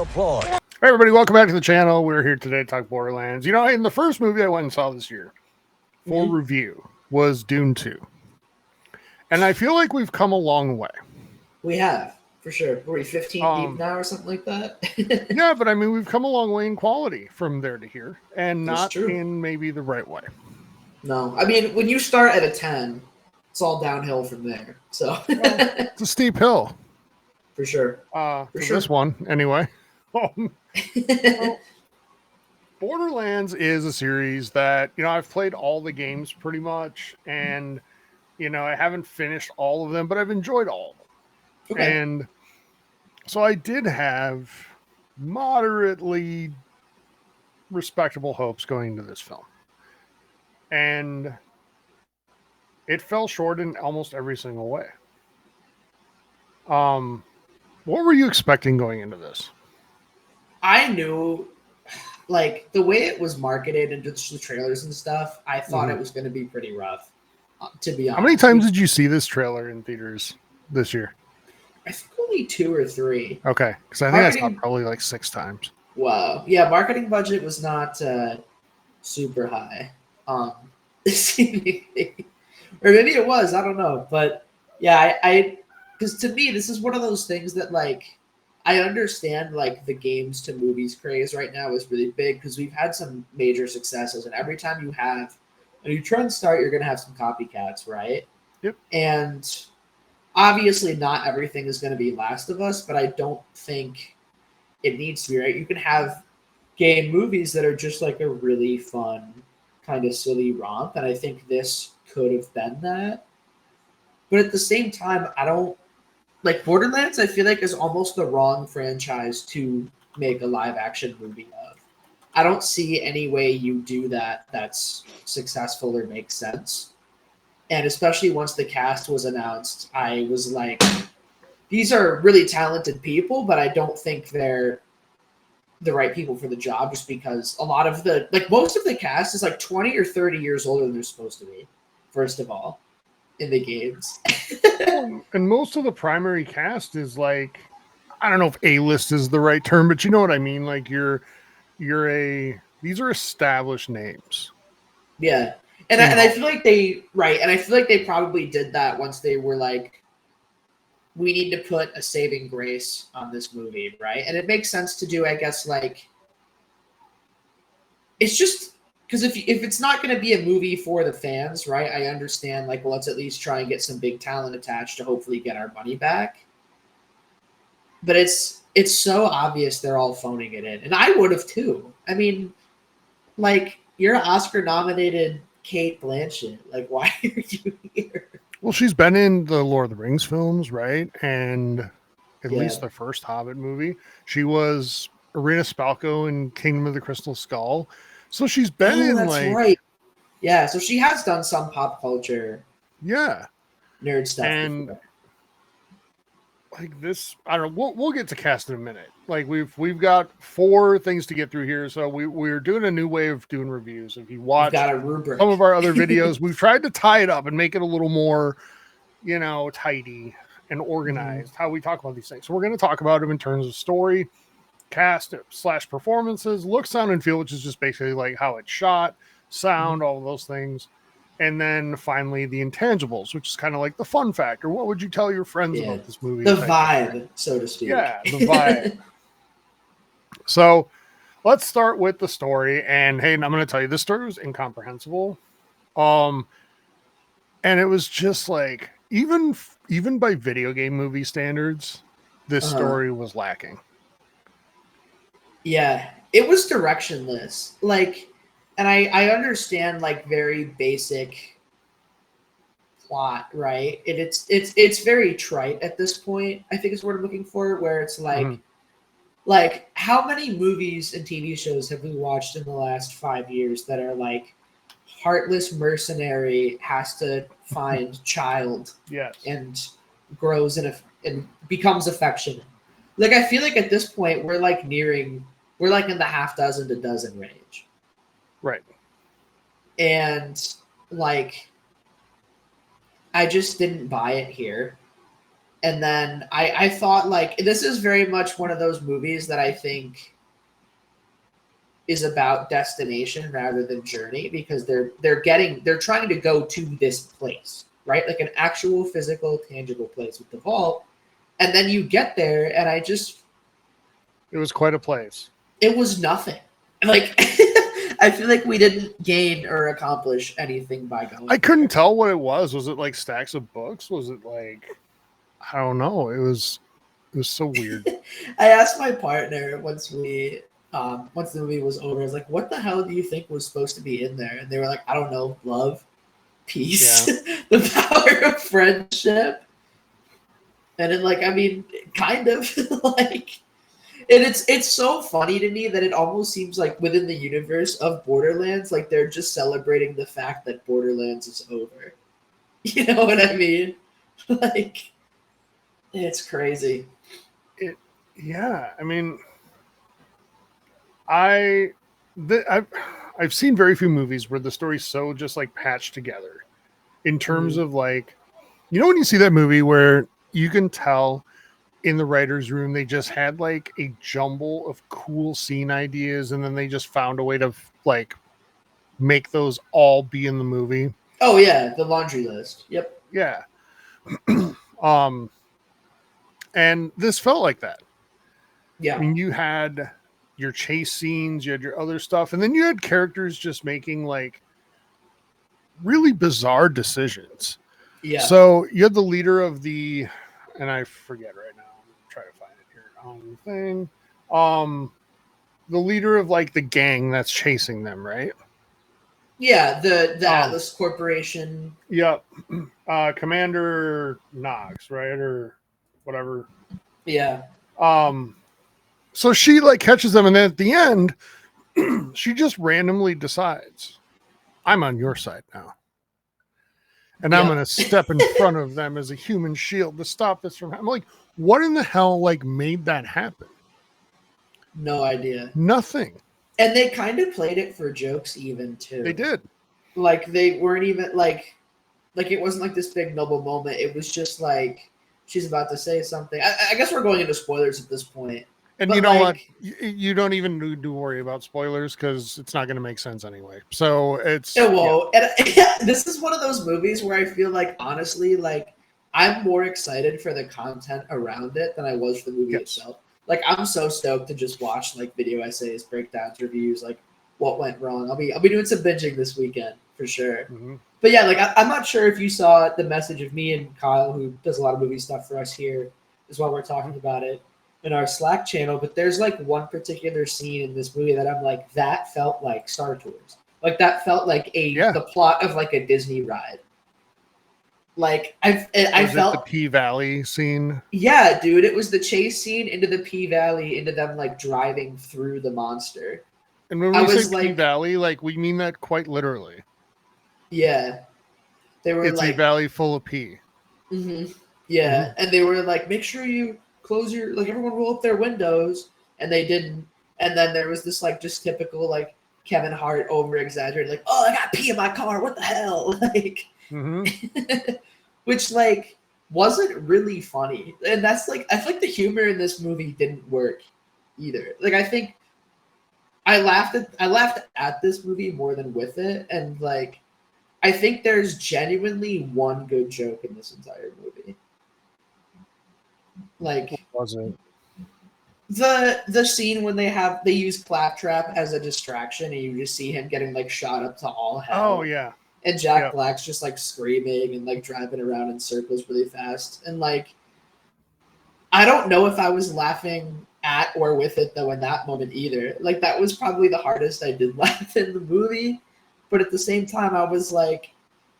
applaud. Hey everybody, welcome back to the channel. We're here today to talk Borderlands. You know, in the first movie I went and saw this year for review was Dune 2. And I feel like we've come a long way. We have, for sure. Were we 15 deep now or something like that? Yeah, but I mean, we've come a long way in quality from there to here, and not in maybe the right way. No, I mean, when you start at a 10, it's all downhill from there. So it's a steep hill. For sure. For this one, anyway. Well, Borderlands is a series that, you know, I've played all the games pretty much, and, you know, I haven't finished all of them, but I've enjoyed all of them. Okay. And so I did have moderately respectable hopes going into this film. And it fell short in almost every single way. What were you expecting going into this? I knew, like, the way it was marketed and just the trailers and stuff, I thought it was going to be pretty rough, to be honest. How many times did you see this trailer in theaters this year? I think only 2 or 3. Okay, because I think I saw probably like 6 times. Wow. Yeah, marketing budget was not super high. Or maybe it was, I don't know. But yeah, I because to me, this is one of those things that, like, I understand, like, the games to movies craze right now is really big because we've had some major successes, and every time you have a new trend start, you're going to have some copycats, right? Yep. And obviously not everything is going to be Last of Us, but I don't think it needs to be, right? You can have game movies that are just like a really fun, kind of silly romp, and I think this could have been that. But at the same time, I don't like Borderlands. I feel like is almost the wrong franchise to make a live action movie of. I don't see any way you do that that's successful or makes sense. And especially once the cast was announced, I was like, these are really talented people, but I don't think they're the right people for the job, just because a lot of the, like, most of the cast is like 20 or 30 years older than they're supposed to be, first of all, in the games. And most of the primary cast is like, I don't know if A-list is the right term, but you know what I mean? Like these are established names. Yeah. And I feel like I feel like they probably did that once they were like, we need to put a saving grace on this movie, right? And it makes sense to do, I guess, like, it's just because if it's not going to be a movie for the fans, right? I understand, like, well, let's at least try and get some big talent attached to hopefully get our money back. But it's so obvious they're all phoning it in, and I would have too. I mean, like, you're Oscar-nominated Cate Blanchett. Like, why are you here? Well, she's been in the Lord of the Rings films, right? And at least the first Hobbit movie. She was Irina Spalko in Kingdom of the Crystal Skull. So she's been in, that's like... right. Yeah, so she has done some pop culture nerd stuff and before. Like this, I don't know, we'll get to cast in a minute. Like, we've got 4 things to get through here, so we're doing a new way of doing reviews. If you watch some of our other videos, we've tried to tie it up and make it a little more, you know, tidy and organized, how we talk about these things. So we're going to talk about them in terms of story, cast / performances, look, sound, and feel, which is just basically like how it's shot, sound, all of those things. And then finally the intangibles, which is kind of like the fun factor. What would you tell your friends about this movie? The vibe, so to speak. Yeah, the vibe. So let's start with the story. And hey, I'm going to tell you, this story was incomprehensible. And it was just like, even by video game movie standards, this story was lacking. Yeah, it was directionless. Like, and I understand, like, very basic plot, right? It's very trite at this point, I think is what I'm looking for, where it's like, like, how many movies and TV shows have we watched in the last 5 years that are like, heartless mercenary has to find child and grows and becomes affectionate? Like, I feel like at this point we're like in the half dozen to dozen range. Right. And, like, I just didn't buy it here. And then I thought, like, this is very much one of those movies that I think is about destination rather than journey, because they're trying to go to this place, right? Like an actual physical, tangible place with the vault. And then you get there, and it was quite a place. It was nothing. Like, I feel like we didn't gain or accomplish anything by going. I couldn't tell what it was. Was it like stacks of books? Was it like, I don't know. It was so weird. I asked my partner once the movie was over, I was like, what the hell do you think was supposed to be in there? And they were like, I don't know, love, peace, the power of friendship. And then, like, I mean, kind of like, and it's so funny to me that it almost seems like within the universe of Borderlands, like they're just celebrating the fact that Borderlands is over. You know what I mean? Like, it's crazy. Yeah, I mean, I've seen very few movies where the story's so just like patched together in terms of like, you know, when you see that movie where you can tell in the writer's room they just had like a jumble of cool scene ideas and then they just found a way to like make those all be in the movie. Oh yeah, the laundry list. Yep. Yeah. And this felt like that. Yeah. I mean, you had your chase scenes, you had your other stuff, and then you had characters just making like really bizarre decisions. Yeah. So you had the leader of the, and I forget right now. I'm trying to find it here. The leader of like the gang that's chasing them, right? Yeah, the Atlas Corporation. Yep. Commander Knox, right? Or whatever. Yeah. So she like catches them, and then at the end, she just randomly decides, I'm on your side now. And I'm going to step in front of them as a human shield to stop this from happening. I'm like, what in the hell like made that happen? No idea. Nothing. And they kind of played it for jokes even too. They did. Like they weren't even like it wasn't like this big noble moment. It was just like she's about to say something. I guess we're going into spoilers at this point. And but you know like, what? You don't even need to worry about spoilers because it's not going to make sense anyway. So it's... It won't. Yeah. And this is one of those movies where I feel like, honestly, like I'm more excited for the content around it than I was for the movie itself. Like I'm so stoked to just watch like video essays, breakdowns, reviews, like what went wrong. I'll be doing some binging this weekend for sure. Mm-hmm. But yeah, like I'm not sure if you saw the message of me and Kyle, who does a lot of movie stuff for us here, is while we're talking about it in our Slack channel. But there's like one particular scene in this movie that I'm like, that felt like Star Tours. Like that felt like the plot of like a Disney ride. Like I felt the P Valley scene. Yeah, dude, it was the chase scene into the P Valley, into them like driving through the monster. And when we say P Valley, like we mean that quite literally. Yeah, they were it's like a valley full of pee. Mm-hmm. Yeah, mm-hmm. And they were like, make sure you close your everyone roll up their windows, and they didn't. And then there was this like just typical like Kevin Hart over exaggerated, like, oh, I got pee in my car, what the hell, like. Mm-hmm. Which like wasn't really funny, and that's like I feel like the humor in this movie didn't work either. Like I think I laughed at this movie more than with it, and like I think there's genuinely one good joke in this entire movie. Like what was it? The scene when they use Claptrap as a distraction, and you just see him getting like shot up to all hell. Oh yeah. And Jack Black's just like screaming and like driving around in circles really fast. And like, I don't know if I was laughing at or with it though in that moment either. Like that was probably the hardest I did laugh in the movie. But at the same time, I was like,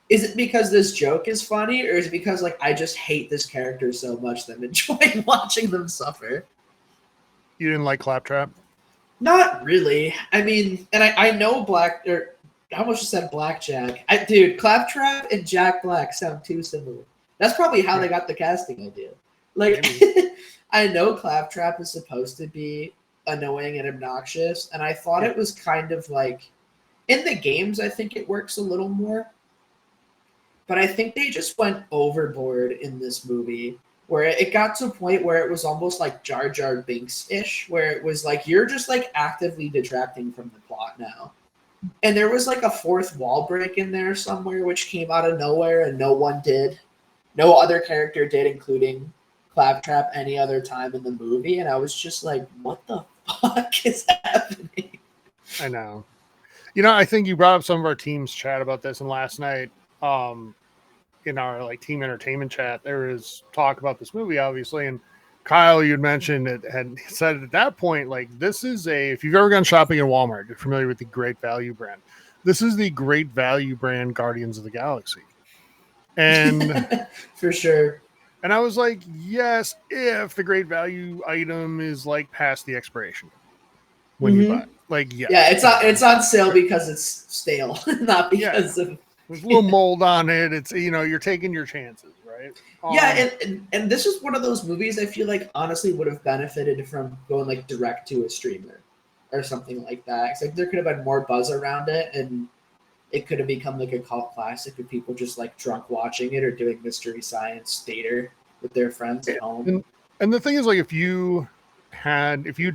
is it because this joke is funny, or is it because like I just hate this character so much that I'm enjoying watching them suffer? You didn't like Claptrap? Not really. I mean, and I know I almost just said Blackjack. Dude, Claptrap and Jack Black sound too similar. That's probably how they got the casting idea. Like, I know Claptrap is supposed to be annoying and obnoxious, and I thought it was kind of like, in the games, I think it works a little more. But I think they just went overboard in this movie where it got to a point where it was almost like Jar Jar Binks-ish, where it was like you're just like actively detracting from the plot now. And there was like a fourth wall break in there somewhere, which came out of nowhere, and no one did. No other character did, including Claptrap, any other time in the movie. And I was just like, what the fuck is happening? I know. You know, I think you brought up some of our team's chat about this, and last night, in our like team entertainment chat, there was talk about this movie, obviously, and Kyle, you'd mentioned it, had said at that point, like, this is if you've ever gone shopping in Walmart, you're familiar with the Great Value brand. This is the Great Value brand Guardians of the Galaxy. And for sure. And I was like, yes, if the Great Value item is like past the expiration when you buy it. Like, yeah, it's on sale because it's stale, not because of there's a little mold on it. It's, you know, you're taking your chances, right? And this is one of those movies I feel like honestly would have benefited from going like direct to a streamer or something like that. It's like there could have been more buzz around it, and it could have become like a cult classic of people just like drunk watching it or doing Mystery Science theater with their friends at home. And the thing is, like, if you'd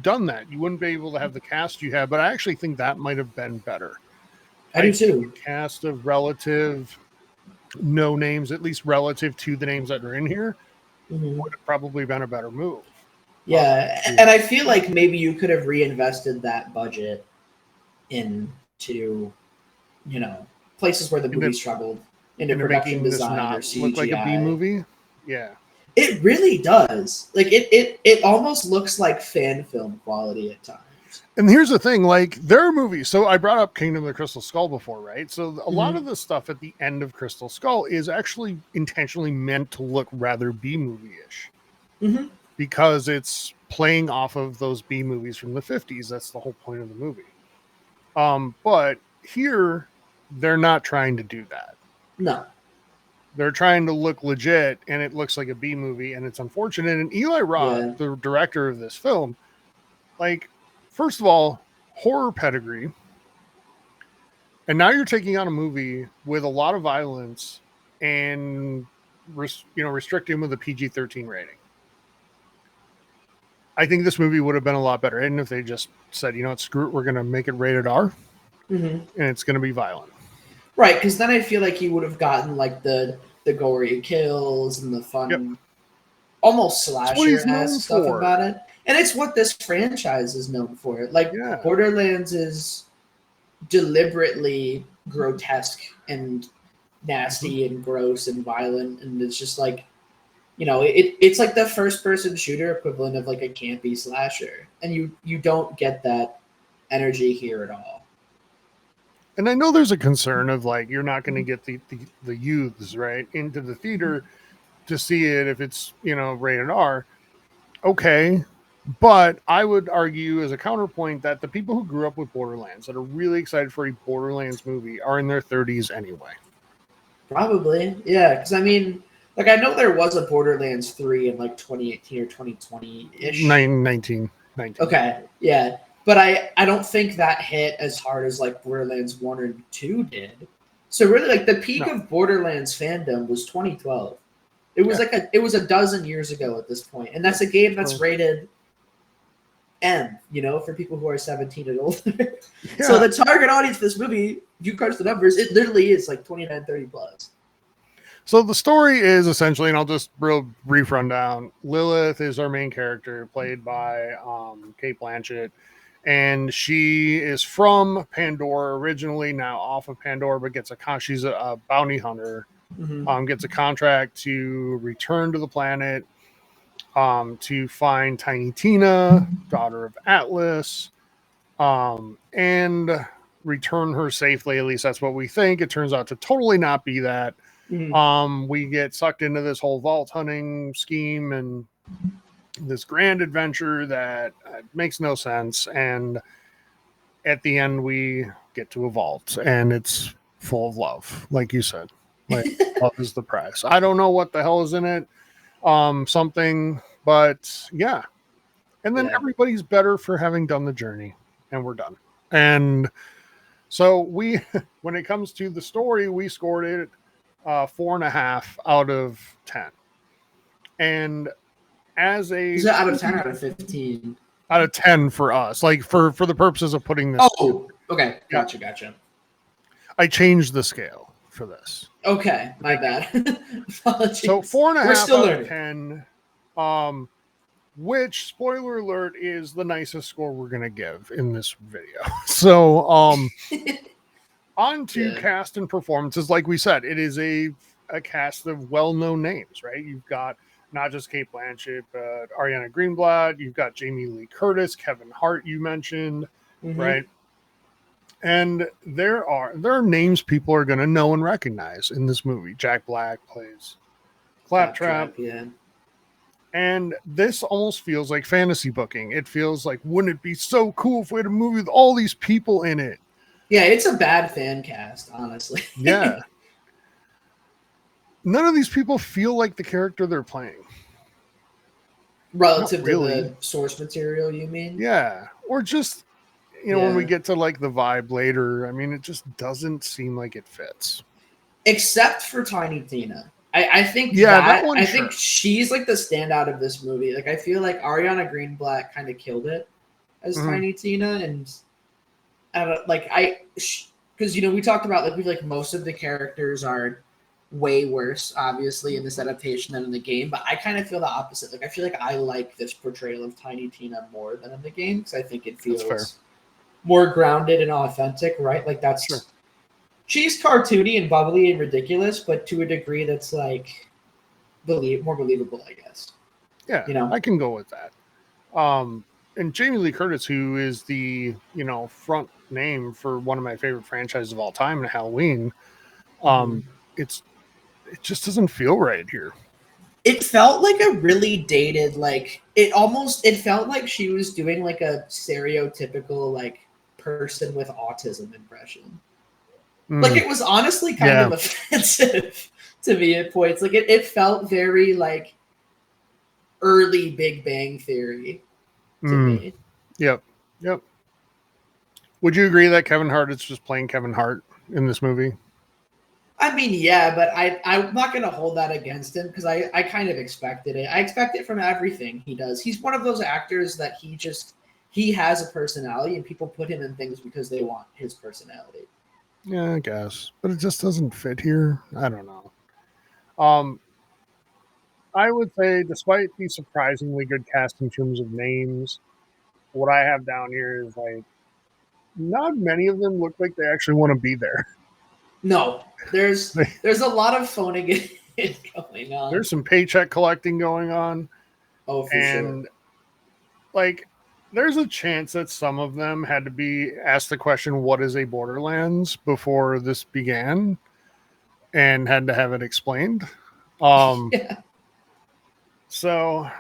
done that, you wouldn't be able to have the cast you have. But I actually think that might have been better. I do too. Cast of relative no names, at least relative to the names that are in here, would have probably been a better move. Yeah, and I feel like maybe you could have reinvested that budget into, you know, places where the movie struggled, into production design or CGI. Look like a B movie. Yeah, it really does. Like it almost looks like fan film quality at times. And here's the thing, like, there are movies. So I brought up Kingdom of the Crystal Skull before, right? So a lot of the stuff at the end of Crystal Skull is actually intentionally meant to look rather B movie-ish, because it's playing off of those B movies from the 50s. That's the whole point of the movie. But here, they're not trying to do that. No. They're trying to look legit, and it looks like a B movie, and it's unfortunate. And Eli Roth, the director of this film, like, first of all, horror pedigree. And now you're taking on a movie with a lot of violence and, restricting with a PG-13 rating. I think this movie would have been a lot better. And if they just said, you know what, screw it, we're going to make it rated R, and it's going to be violent. Right, because then I feel like you would have gotten like the gory kills and the fun, almost slasher-esque stuff about it. And it's what this franchise is known for. Like, Borderlands is deliberately grotesque and nasty and gross and violent. And it's just like, you know, it's like the first-person shooter equivalent of like a campy slasher. And you don't get that energy here at all. And I know there's a concern of like, you're not going to get the youths, right, into the theater to see it if it's, rated R. Okay. But I would argue as a counterpoint that the people who grew up with Borderlands that are really excited for a Borderlands movie are in their 30s anyway. Probably. Yeah. Because I mean, like, I know there was a Borderlands 3 in like 2018 or 2020-ish. 19. Okay. Yeah. But I don't think that hit as hard as like Borderlands 1 or 2 did. So really, like, the peak of Borderlands fandom was 2012. It was it was a dozen years ago at this point. And that's a game that's rated M, for people who are 17 and older. Yeah. So the target audience for this movie, if you crunch the numbers, it literally is like 29, 30 plus. So the story is essentially, and I'll just brief rundown. Lilith is our main character, played by Cate Blanchett. And she is from Pandora originally, now off of Pandora, but she's a bounty hunter, gets a contract to return to the planet, to find Tiny Tina, daughter of Atlas, and return her safely. At least that's what we think. It turns out to totally not be that. We get sucked into this whole vault hunting scheme and this grand adventure that makes no sense. And at the end, we get to a vault, and it's full of love, like you said. Like, love is the prize. I don't know what the hell is in it. Something, but yeah. And then everybody's better for having done the journey, and we're done. And so when it comes to the story, we scored it 4.5 out of 10. And as a is it out of 10 or out of 15? Out of 10 for us, like for the purposes of putting this. Oh, okay, gotcha. I changed the scale for this. Okay, my bad. Apologies. So 4.5 We're still out learning. of 10. Which, spoiler alert, is the nicest score we're gonna give in this video. So on to cast and performances. Like we said, it is a cast of well-known names, right? You've got not just Cate Blanchett, but Ariana Greenblatt. You've got Jamie Lee Curtis, Kevin Hart, you mentioned, right? And there are names people are going to know and recognize in this movie. Jack Black plays Claptrap. Yeah. And this almost feels like fantasy booking. It feels like, wouldn't it be so cool if we had a movie with all these people in it? Yeah, it's a bad fan cast, honestly. Yeah. None of these people feel like the character they're playing. Relative to the source material, you mean? Yeah. Or just, when we get to like the vibe later, I mean, it just doesn't seem like it fits. Except for Tiny Tina. I think think she's like the standout of this movie. Like, I feel like Ariana Greenblatt kind of killed it as Tiny Tina, and because we talked about like most of the characters are way worse, obviously, in this adaptation than in the game. But I kind of feel the opposite. Like, I feel like I like this portrayal of Tiny Tina more than in the game because I think it feels more grounded and authentic, right? Like that's she's cartoony and bubbly and ridiculous, but to a degree that's like more believable, I guess. Yeah, I can go with that. And Jamie Lee Curtis, who is the front name for one of my favorite franchises of all time, in Halloween, it just doesn't feel right here. It felt like a really dated, like it felt like she was doing like a stereotypical like person with autism impression. Like it was honestly kind of offensive to me at points. Like it felt very like early Big Bang Theory to me. Yep. Would you agree that Kevin Hart is just playing Kevin Hart in this movie? I mean, yeah, but I'm not going to hold that against him because I kind of expected it. I expect it from everything he does. He's one of those actors that he has a personality and people put him in things because they want his personality. Yeah, I guess. But it just doesn't fit here. I don't know. I would say, despite the surprisingly good cast in terms of names, what I have down here is like, not many of them look like they actually want to be there. No, there's a lot of phoning it going on. There's some paycheck collecting going on. Oh, for sure. Like, there's a chance that some of them had to be asked the question, what is a Borderlands, before this began, and had to have it explained. So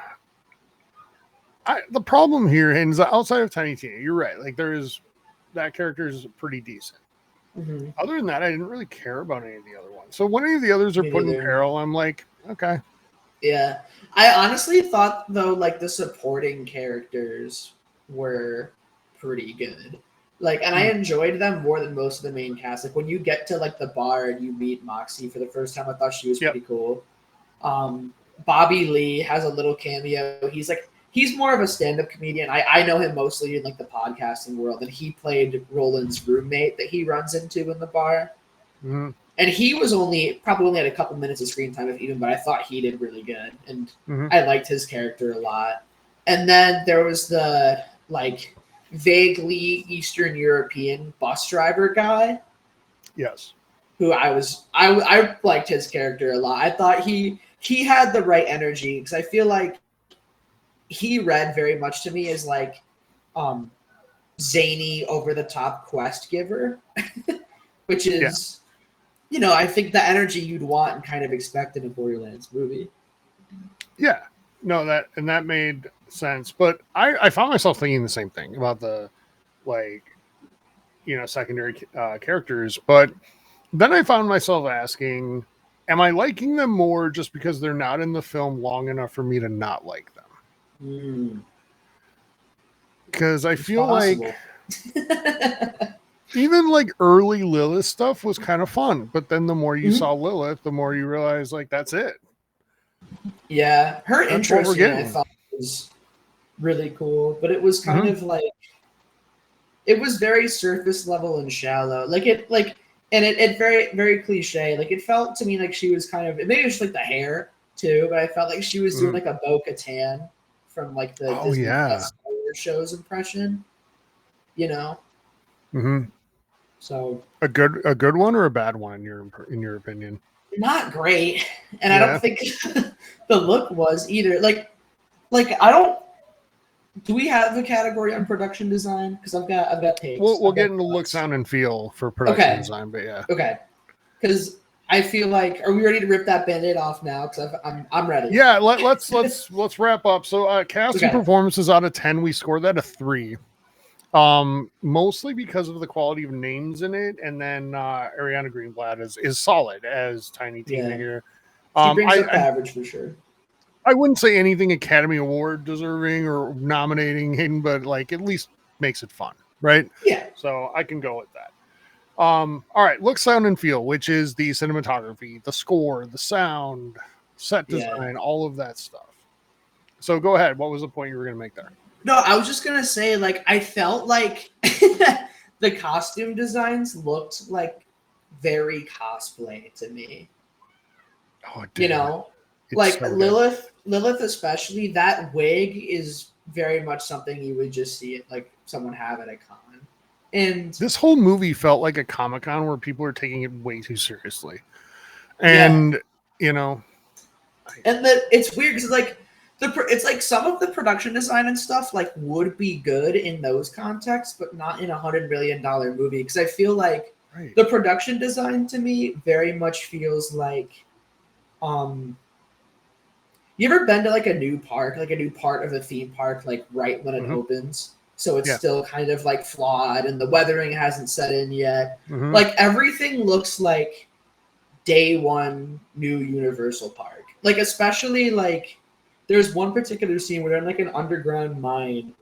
the problem here is that outside of Tiny Tina, you're right. Like that character is pretty decent. Other than that, I didn't really care about any of the other ones. So when any of the others are put in peril, I'm like, okay. Yeah. I honestly thought, though, like the supporting characters were pretty good. Like, and I enjoyed them more than most of the main cast. Like, when you get to like the bar and you meet Moxie for the first time, I thought she was pretty cool. Bobby Lee has a little cameo. He's more of a stand-up comedian. I know him mostly in like the podcasting world, and he played Roland's roommate that he runs into in the bar. And he was probably only had a couple minutes of screen time, if even, but I thought he did really good, and I liked his character a lot. And then there was the like vaguely Eastern European bus driver guy. Yes. Who I liked his character a lot. I thought he had the right energy because I feel like he read very much to me as like zany, over the top quest giver, which is, I think the energy you'd want and kind of expect in a Borderlands movie. Yeah, no, that made sense. But I found myself thinking the same thing about the secondary characters. But then I found myself asking, am I liking them more just because they're not in the film long enough for me to not like them? Because I feel like even like early Lilith stuff was kind of fun, but then the more you saw Lilith, the more you realize like that's it. Yeah, her intro scene I thought was really cool, but it was kind of like it was very surface level and shallow. And it very very cliche. Like it felt to me like she was kind of maybe it was just like the hair too, but I felt like she was doing like a Bo-Katan from like the Disney Plus Star Wars shows impression. You know. So a good one or a bad one in your opinion? Not great, and I don't think the look was either. Like I don't. Do we have a category on production design? Because I've got takes. We'll get into look, sound, and feel for production design, but yeah. Okay. Because I feel like, are we ready to rip that Band-Aid off now? Because I'm ready. Yeah, let's wrap up. So cast and performances out of 10, we scored that a 3. Mostly because of the quality of names in it, and then Ariana Greenblatt is solid as Tiny Tina here. She brings up the average for sure. I wouldn't say anything Academy Award deserving or nominating hidden, but like at least makes it fun, right? Yeah. So I can go with that. All right, look, sound, and feel, which is the cinematography, the score, the sound, set design, all of that stuff. So go ahead. What was the point you were going to make there? No, I was just going to say, like, I felt like the costume designs looked like very cosplay to me. Oh, dude. You know, it's like so Lilith especially, that wig is very much something you would just see it like someone have at a con. And this whole movie felt like a Comic-Con where people are taking it way too seriously. And you know, and it's weird because like it's like some of the production design and stuff like would be good in those contexts, but not in $100 million movie. Because I feel like the production design to me very much feels like you ever been to like a new park, like a new part of a theme park, like right when it opens? So it's still kind of like flawed and the weathering hasn't set in yet. Like everything looks like day one new Universal Park. Like especially like there's one particular scene where they're in like an underground mine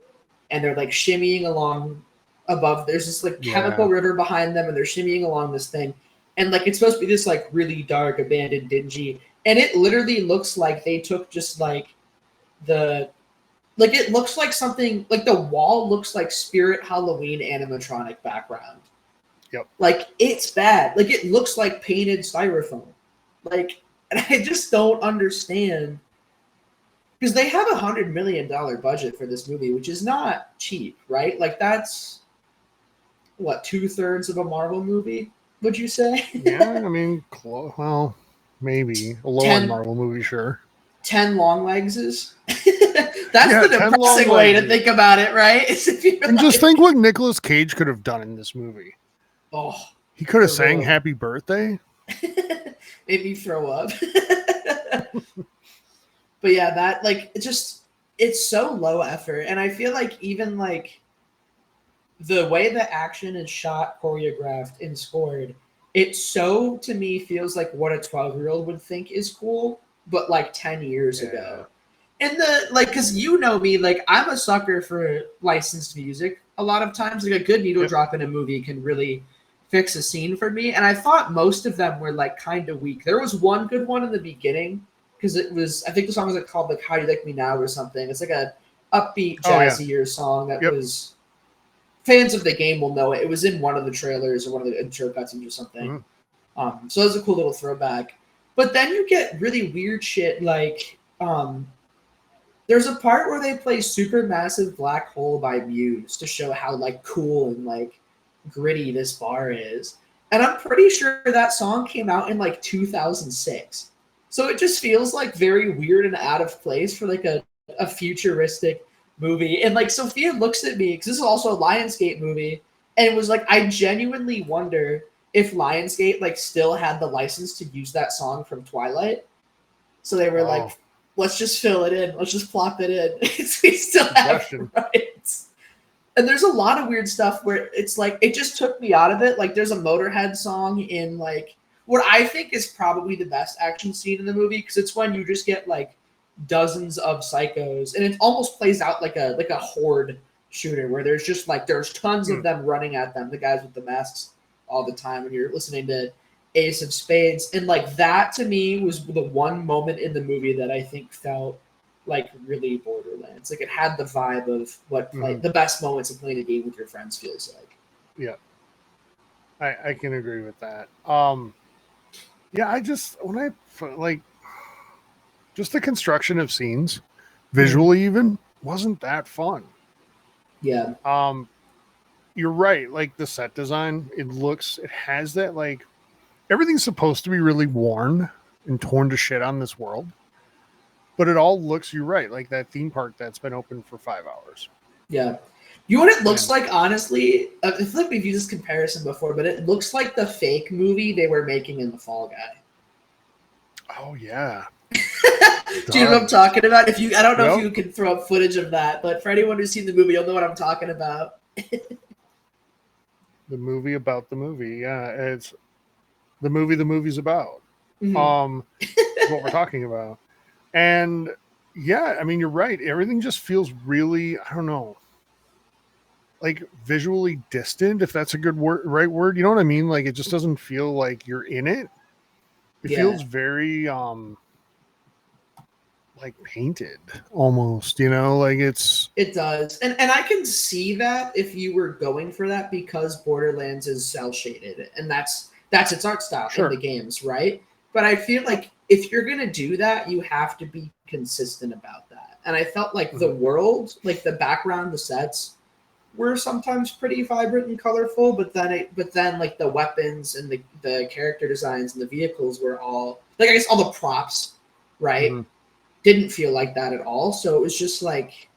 and they're like shimmying along above. There's this like chemical river behind them and they're shimmying along this thing. And like it's supposed to be this like really dark, abandoned, dingy. And it literally looks like they took just like it looks like something like the wall looks like Spirit Halloween animatronic background. Yep. Like it's bad. Like it looks like painted styrofoam. Like, and I just don't understand because they have $100 million budget for this movie, which is not cheap, right? Like that's what 2/3 of a Marvel movie, would you say? Yeah, I mean, well, maybe a low-end Marvel movie, sure. 10 long legs is. That's the depressing way to think about it, right? And just think what Nicolas Cage could have done in this movie. Oh, he could have sang "Happy Birthday." Made me throw up. But yeah, that like it's so low effort, and I feel like even like the way the action is shot, choreographed, and scored, it so to me feels like what a 12-year-old would think is cool, but like 10 years ago. And because you know me, like I'm a sucker for licensed music. A lot of times, like a good needle drop in a movie can really fix a scene for me. And I thought most of them were like kind of weak. There was one good one in the beginning because it was, I think the song was like called like "How Do You Like Me Now" or something. It's like a upbeat, jazzier song that was. Fans of the game will know it. It was in one of the trailers or one of the intro cutscenes or something. So it was a cool little throwback. But then you get really weird shit like. There's a part where they play Supermassive Black Hole by Muse to show how like cool and like gritty this bar is. And I'm pretty sure that song came out in like 2006. So it just feels like very weird and out of place for like a futuristic movie. And like Sophia looks at me because this is also a Lionsgate movie. And it was like, I genuinely wonder if Lionsgate like still had the license to use that song from Twilight. So they were like, let's just fill it in. Let's just plop it in. We still have rights. And there's a lot of weird stuff where it's like, it just took me out of it. Like there's a Motorhead song in like, what I think is probably the best action scene in the movie. Cause it's when you just get like dozens of psychos and it almost plays out like a horde shooter where there's just like, there's tons of them running at them. The guys with the masks all the time. And you're listening to Ace of Spades, and like that to me was the one moment in the movie that I think felt like really Borderlands. Like it had the vibe of what the best moments of playing a game with your friends feels like. Yeah, I can agree with that. Yeah, I just just the construction of scenes, visually even, wasn't that fun. Yeah. You're right. Like the set design, it has that like everything's supposed to be really worn and torn to shit on this world, but it all looks. You're right. Like that theme park that's been open for 5 hours. Yeah. You know what it looks like, honestly? I feel like we've used this comparison before, but it looks like the fake movie they were making in The Fall Guy. Oh yeah. Do you know what I'm talking about? I don't know if you can throw up footage of that, but for anyone who's seen the movie, you'll know what I'm talking about. The movie about the movie. Yeah, it's the movie the movie's about. What we're talking about. And yeah, I mean, you're right. Everything just feels really, I don't know, like visually distant, if that's a good right word. You know what I mean? Like it just doesn't feel like you're in it. It feels very like painted almost, you know, like it does. And I can see that if you were going for that, because Borderlands is cell shaded and that's its art style in the games, right? But I feel like if you're gonna do that, you have to be consistent about that. And I felt like the world, like the background, the sets were sometimes pretty vibrant and colorful, but then like the weapons and the character designs and the vehicles were all like, I guess all the props, right? Didn't feel like that at all. So it was just like,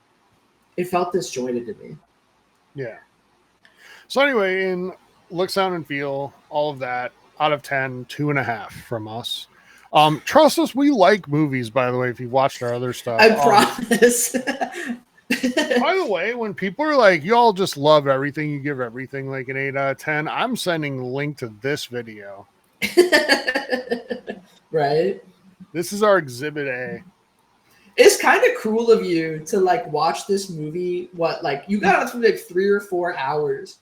it felt disjointed to me. Yeah. So anyway, in look, sound, and feel, all of that, out of 10, 2.5 from us. Trust us, we like movies, by the way, if you've watched our other stuff. I promise. By the way, when people are like, y'all just love everything, you give everything like an 8 out of 10, I'm sending a link to this video. Right? This is our exhibit A. It's kind of cruel of you to like watch this movie. You got up for like 3 or 4 hours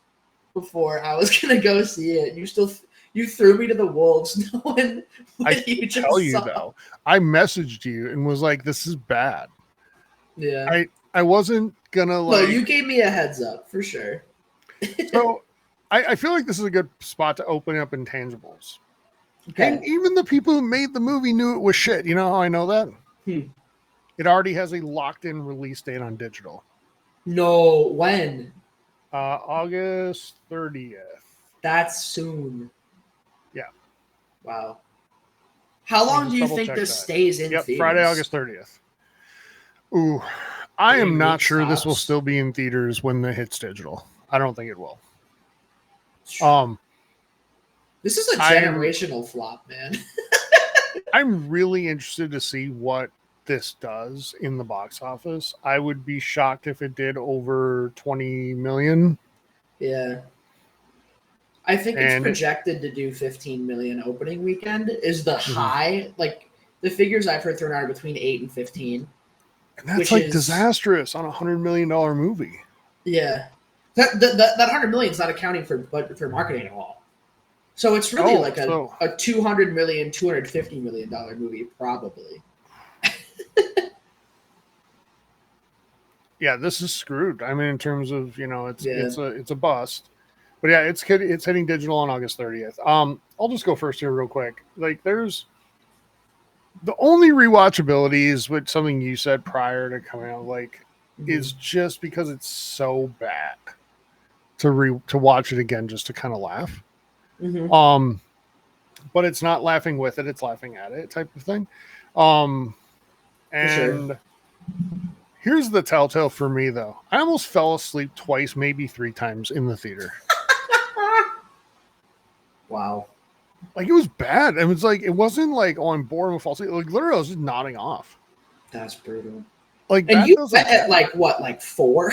before I was gonna go see it. You threw me to the wolves. Knowing what you just tell you saw. though, I messaged you and was like, "This is bad." Yeah, I wasn't gonna like. No, you gave me a heads up for sure. So, I feel like this is a good spot to open up intangibles. Okay. And even the people who made the movie knew it was shit. You know how I know that? It already has a locked-in release date on digital. No, when? August 30th. That's soon. Yeah. Wow. How long do you think this stays in theaters? Friday, August 30th. Ooh, I am not sure this will still be in theaters when it hits digital. I don't think it will. This is a generational flop, man. I'm really interested to see what this does in the box office. I would be shocked if it did over 20 million. Yeah. I think it's projected to do 15 million opening weekend is the high. Like the figures I've heard thrown out are between 8 and 15. And that's like disastrous on $100 million movie. Yeah. That 100 million is not accounting for marketing at all. So it's really a 200 million, $250 million movie, probably. Yeah, this is screwed. I mean, in terms of, you know, it's a bust. But yeah, it's hitting digital on August 30th. I'll just go first here real quick. Like there's the only rewatchability is what something you said prior to coming out, like, is just because it's so bad to watch it again just to kind of laugh. But it's not laughing with it, it's laughing at it type of thing. And here's the telltale for me though. I almost fell asleep twice, maybe 3 times in the theater. Wow. Like it was bad. It was like, it wasn't like, oh, I'm bored and fall asleep. Like literally I was just nodding off. That's brutal. Like, and you went at like what, like 4?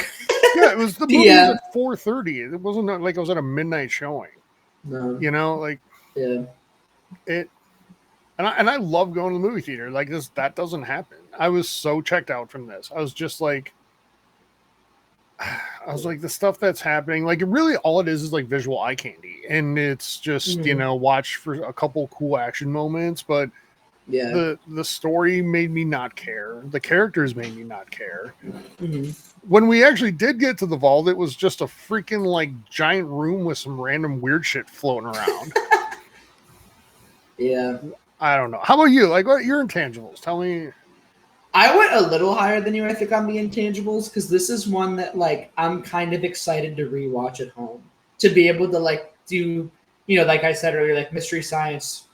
Yeah, it was the movie was at 4:30. It wasn't like I was at a midnight showing. No. You know, like and I love going to the movie theater. Like this, that doesn't happen. I was so checked out from this. I was just like, the stuff that's happening, like it really all it is like visual eye candy. and it's just watch for a couple cool action moments, but the story made me not care. The characters made me not care. When we actually did get to the vault, it was just a freaking like giant room with some random weird shit floating around. Yeah. I don't know. How about you? Like, what your intangibles? Tell me. I went a little higher than you, I think, on the intangibles, because this is one that like I'm kind of excited to rewatch at home. To be able to like do, like I said earlier, like Mystery Science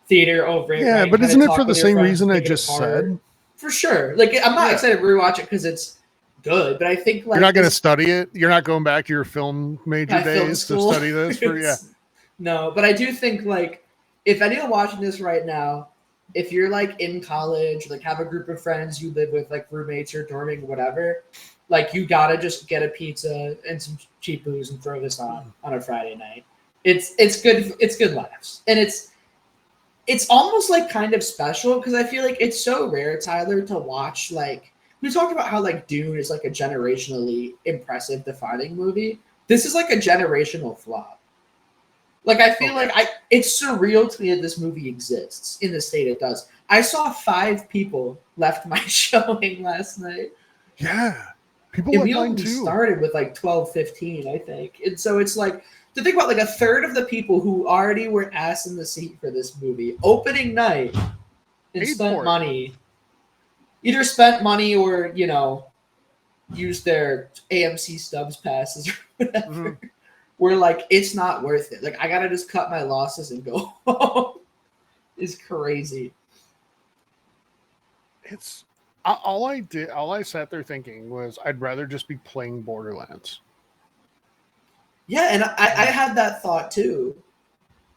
Theater over it. Yeah, right? but Kinda isn't it talk for the with your same friends, reason I pick it just apart. said? For sure. Like, I'm not excited to rewatch it because it's good, but I think like you're not going to study it. You're not going back to your film major days to study this. No, but I do think like if anyone watching this right now, if you're like in college, like have a group of friends you live with, like roommates or dorming, whatever, like you gotta just get a pizza and some cheap booze and throw this on a Friday night. It's good. It's good laughs, and it's almost like kind of special because I feel like it's so rare, Tyler, to watch. Like we talked about how like Dune is like a generationally impressive, defining movie. This is like a generational flop. Like I feel like it's surreal to me that this movie exists in the state it does. I saw 5 people left my showing last night. Yeah, people and we only started with like 12, 15, I think. And so it's like to think about like a third of the people who already were ass in the seat for this movie opening night and spent money, either spent money or used their AMC Stubs passes or whatever. We're like, it's not worth it. Like, I gotta just cut my losses and go home. It's crazy. It's all I sat there thinking was I'd rather just be playing Borderlands. Yeah, and I had that thought too.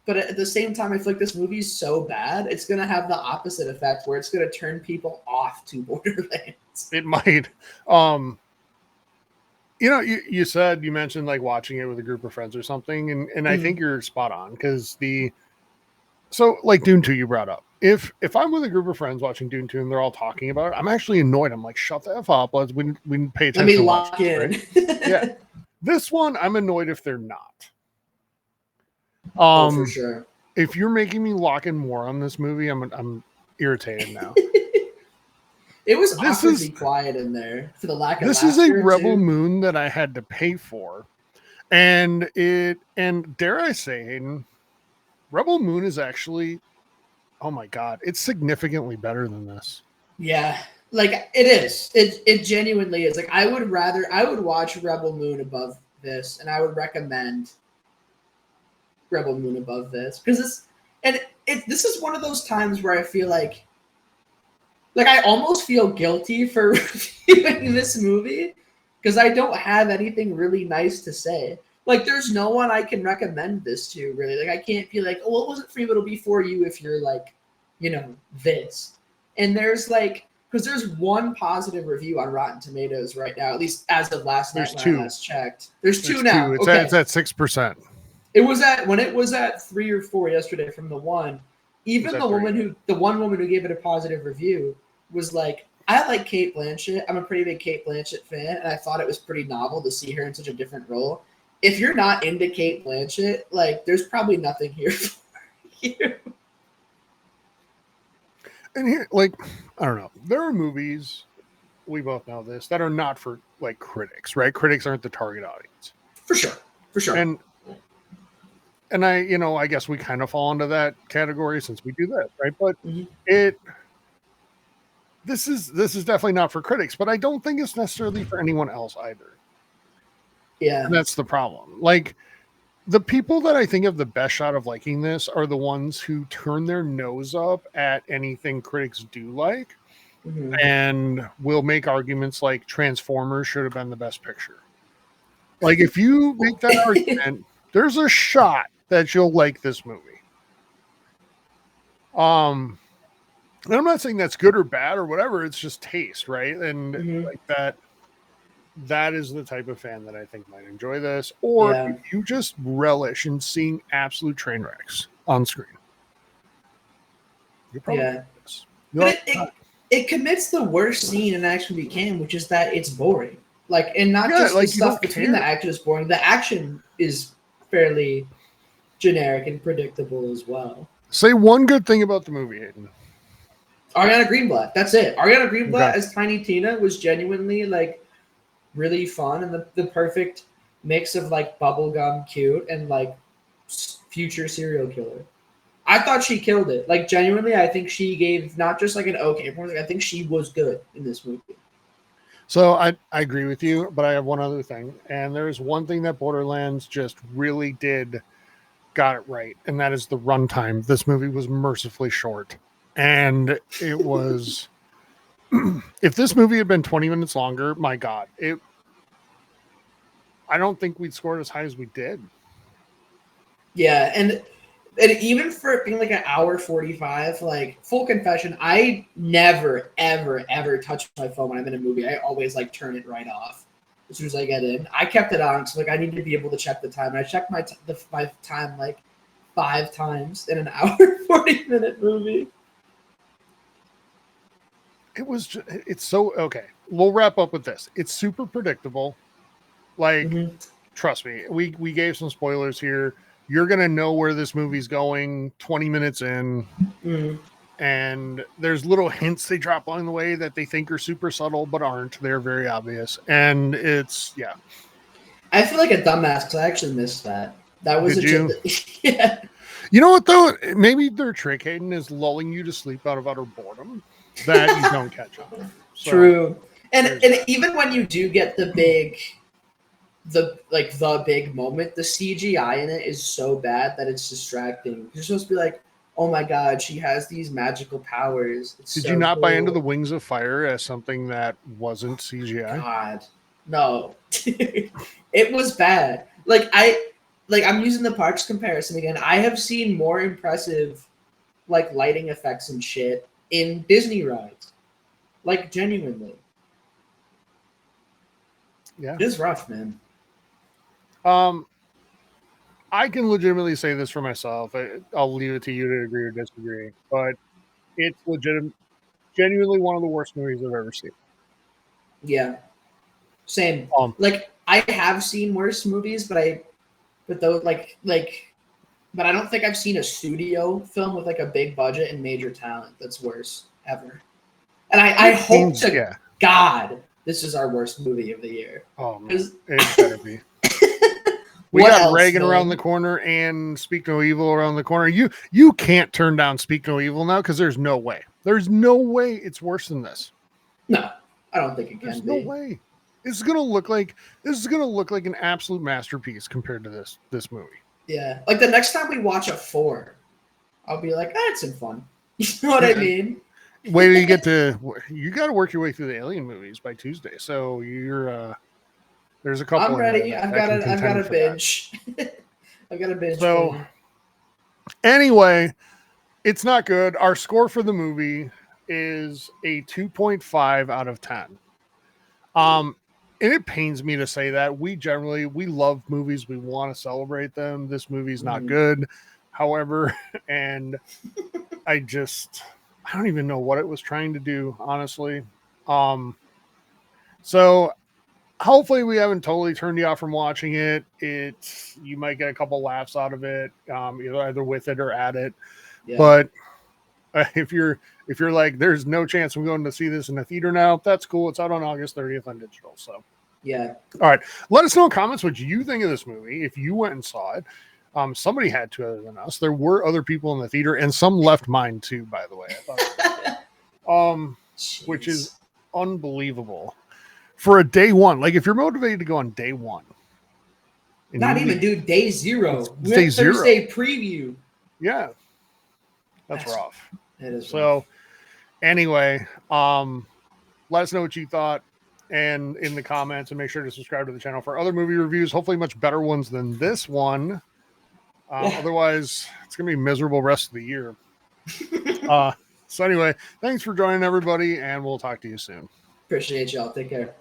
But at the same time, I feel like this movie's so bad, it's gonna have the opposite effect where it's gonna turn people off to Borderlands. It might. You mentioned like watching it with a group of friends or something, and I think you're spot on because like Dune 2 you brought up. If I'm with a group of friends watching Dune 2 and they're all talking about it, I'm actually annoyed. I'm like, shut the F up. We pay attention. Let me lock in. Right? Yeah. This one, I'm annoyed if they're not. For sure. If you're making me lock in more on this movie, I'm irritated now. It was awkwardly quiet in there for the lack of laughter. This is a Rebel Moon that I had to pay for. And dare I say, Hayden, Rebel Moon is actually, oh my God, it's significantly better than this. Yeah, like it is. It genuinely is. Like I would watch Rebel Moon above this, and I would recommend Rebel Moon above this because this is one of those times where I feel like I almost feel guilty for reviewing this movie because I don't have anything really nice to say. Like, there's no one I can recommend this to, really. Like, I can't be like, oh, well, it wasn't for you, it'll be for you if you're like, this. And there's like, because there's one positive review on Rotten Tomatoes right now, at least as of last night when I last checked. There's two now. It's at 6%. When it was at 3 or 4 yesterday from the one. Even the one woman who gave it a positive review was like, I like Cate Blanchett. I'm a pretty big Cate Blanchett fan, and I thought it was pretty novel to see her in such a different role. If you're not into Cate Blanchett, like, there's probably nothing here for you. And here, like, I don't know. There are movies, we both know this, that are not for, like, critics, right? Critics aren't the target audience. For sure. And I guess we kind of fall into that category since we do this, right? But this is definitely not for critics, but I don't think it's necessarily for anyone else either. Yeah. And that's the problem. Like, the people that I think have the best shot of liking this are the ones who turn their nose up at anything critics do like and will make arguments like Transformers should have been the best picture. Like, if you make that argument, there's a shot that you'll like this movie. And I'm not saying that's good or bad or whatever. It's just taste, right? And like that is the type of fan that I think might enjoy this. Or if you just relish in seeing absolute train wrecks on screen. You're probably this. But it commits the worst scene in Action We Can, which is that it's boring. Like, and not just like the stuff between the action is boring. The action is fairly generic and predictable as well. Say one good thing about the movie, Hayden. Ariana Greenblatt. That's it. Ariana Greenblatt as Tiny Tina was genuinely like really fun and the perfect mix of like bubblegum cute and like future serial killer. I thought she killed it. Like genuinely, I think she gave not just like an okay performance. I think she was good in this movie. So I agree with you, but I have one other thing. And there's one thing that Borderlands just really got it right. And that is the runtime. This movie was mercifully short. And it was, if this movie had been 20 minutes longer, my God, I don't think we'd scored as high as we did. Yeah. And even for it being like an hour 45, like full confession, I never, ever, ever touch my phone when I'm in a movie. I always like turn it right off as soon as I get in. I kept it on because like I need to be able to check the time. And I checked my time like 5 times in an hour 40-minute movie. It's so okay. We'll wrap up with this. It's super predictable. Like, trust me, we gave some spoilers here. You're gonna know where this movie's going 20 minutes in, and there's little hints they drop along the way that they think are super subtle but aren't. They're very obvious, and it's I feel like a dumbass because I actually missed that. That was yeah. You know what though? Maybe their trick, Hayden, is lulling you to sleep out of utter boredom that you don't catch on. So, true, and even when you do get the big moment, the CGI in it is so bad that it's distracting. You're supposed to be like, oh my God, she has these magical powers. Did you not buy into the Wings of Fire as something that wasn't CGI? God, no. It was bad. I'm using the parks comparison again. I have seen more impressive like lighting effects and shit in Disney rides. Like genuinely. Yeah. It is rough, man. I can legitimately say this for myself. I'll leave it to you to agree or disagree, but it's genuinely one of the worst movies I've ever seen. Yeah, same. Like I have seen worse movies, but I don't think I've seen a studio film with like a big budget and major talent that's worse ever. And I hope to God this is our worst movie of the year. Oh man, it better be. We got Reagan around the corner and Speak No Evil around the corner. You can't turn down Speak No Evil now because there's no way. There's no way it's worse than this. No, I don't think it can be. There's no way. This is gonna look like an absolute masterpiece compared to this movie. Yeah, like the next time we watch a 4, I'll be like, it's some fun. You know what I mean? Wait till you get to. You got to work your way through the Alien movies by Tuesday. So you're. There's a couple. I'm ready. I've got a binge. I've got a binge. So, anyway, it's not good. Our score for the movie is a 2.5 out of 10. And it pains me to say that. We love movies. We want to celebrate them. This movie's not good. However, and I don't even know what it was trying to do, honestly. So hopefully we haven't totally turned you off from watching it. You might get a couple laughs out of it, either with it or at it. Yeah. But if you're like, there's no chance I'm going to see this in the theater now, that's cool. It's out on August 30th on digital. So yeah. All right. Let us know in comments what you think of this movie. If you went and saw it. Somebody had to other than us. There were other people in the theater, and some left mine too, by the way. I thought which is unbelievable. For a day one, like if you're motivated to go on day one. Not even, dude, day 0. Day 0. Thursday preview. Yeah. That's rough. It is so rough. Anyway, let us know what you thought and in the comments, and make sure to subscribe to the channel for other movie reviews, hopefully much better ones than this one. Otherwise, it's going to be a miserable rest of the year. So anyway, thanks for joining, everybody, and we'll talk to you soon. Appreciate y'all. Take care.